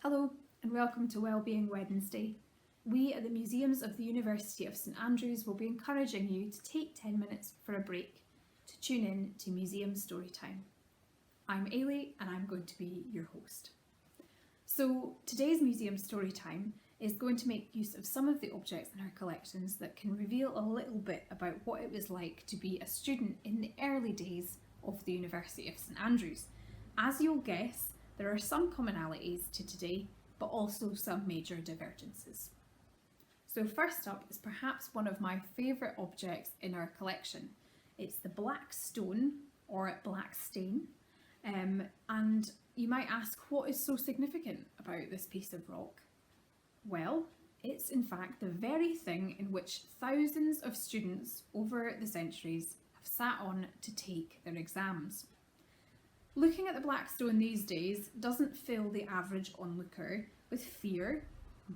Hello and welcome to Wellbeing Wednesday. We at the Museums of the University of St Andrews will be encouraging you to take 10 minutes for a break to tune in to Museum Storytime. I'm Ailey and I'm going to be your host. So today's Museum Storytime is going to make use of some of the objects in our collections that can reveal a little bit about what it was like to be a student in the early days of the University of St Andrews. As you'll guess, there are some commonalities to today, but also some major divergences. So first up is perhaps one of my favourite objects in our collection. It's the black stone, or black stain, and you might ask, what is so significant about this piece of rock? Well, it's in fact the very thing in which thousands of students over the centuries have sat on to take their exams. Looking at the black stone these days doesn't fill the average onlooker with fear,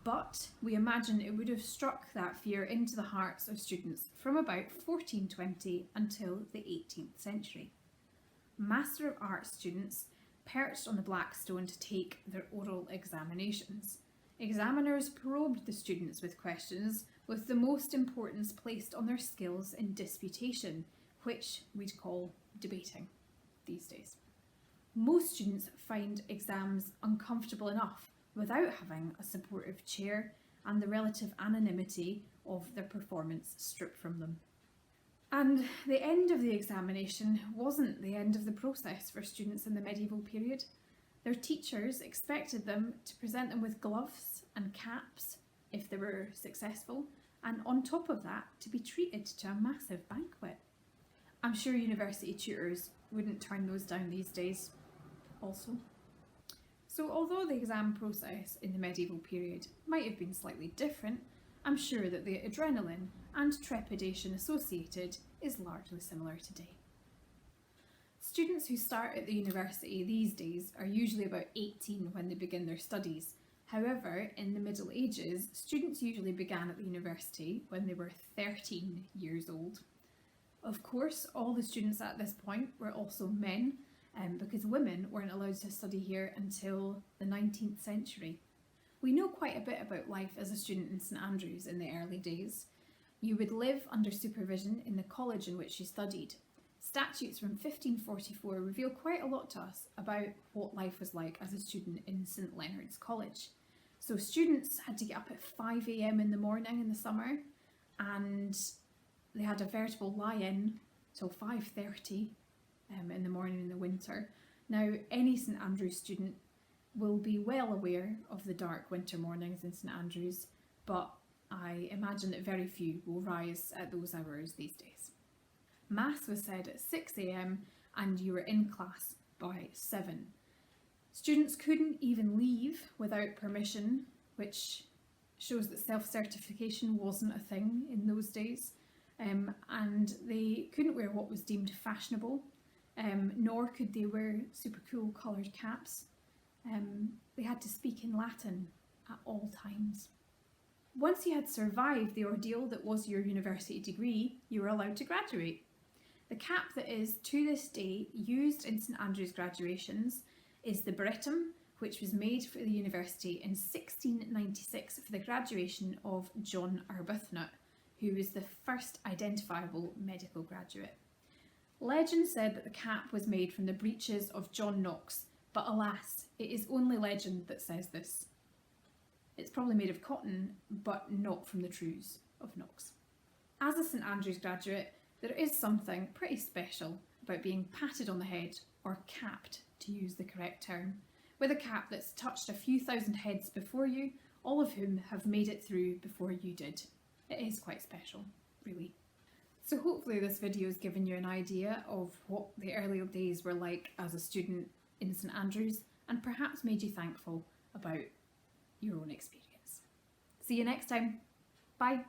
but we imagine it would have struck that fear into the hearts of students from about 1420 until the 18th century. Master of Arts students perched on the black stone to take their oral examinations. Examiners probed the students with questions, with the most importance placed on their skills in disputation, which we'd call debating these days. Most students find exams uncomfortable enough without having a supportive chair and the relative anonymity of their performance stripped from them. And the end of the examination wasn't the end of the process for students in the medieval period. Their teachers expected them to present them with gloves and caps if they were successful, and on top of that to be treated to a massive banquet. I'm sure university tutors wouldn't turn those down these days also. So although the exam process in the medieval period might have been slightly different, I'm sure that the adrenaline and trepidation associated is largely similar today. Students who start at the university these days are usually about 18 when they begin their studies. However, in the Middle Ages, students usually began at the university when they were 13 years old. Of course, all the students at this point were also men, because women weren't allowed to study here until the 19th century. We know quite a bit about life as a student in St Andrews in the early days. You would live under supervision in the college in which you studied. Statutes from 1544 reveal quite a lot to us about what life was like as a student in St Leonard's College. So students had to get up at 5 a.m. in the morning in the summer, and they had a veritable lie-in till 5:30 in the morning in the winter. Now, any St Andrews student will be well aware of the dark winter mornings in St Andrews, but I imagine that very few will rise at those hours these days. Mass was said at 6 a.m. and you were in class by 7. Students couldn't even leave without permission, which shows that self-certification wasn't a thing in those days, and they couldn't wear what was deemed fashionable. Nor could they wear super cool coloured caps. They had to speak in Latin at all times. Once you had survived the ordeal that was your university degree, you were allowed to graduate. The cap that is to this day used in St Andrews graduations is the Bretum, which was made for the university in 1696 for the graduation of John Arbuthnot, who was the first identifiable medical graduate. Legend said that the cap was made from the breeches of John Knox, but alas, it is only legend that says this. It's probably made of cotton, but not from the trews of Knox. As a St Andrews graduate, there is something pretty special about being patted on the head, or capped to use the correct term, with a cap that's touched a few thousand heads before you, all of whom have made it through before you did. It is quite special, really. So hopefully this video has given you an idea of what the early days were like as a student in St Andrews, and perhaps made you thankful about your own experience. See you next time. Bye.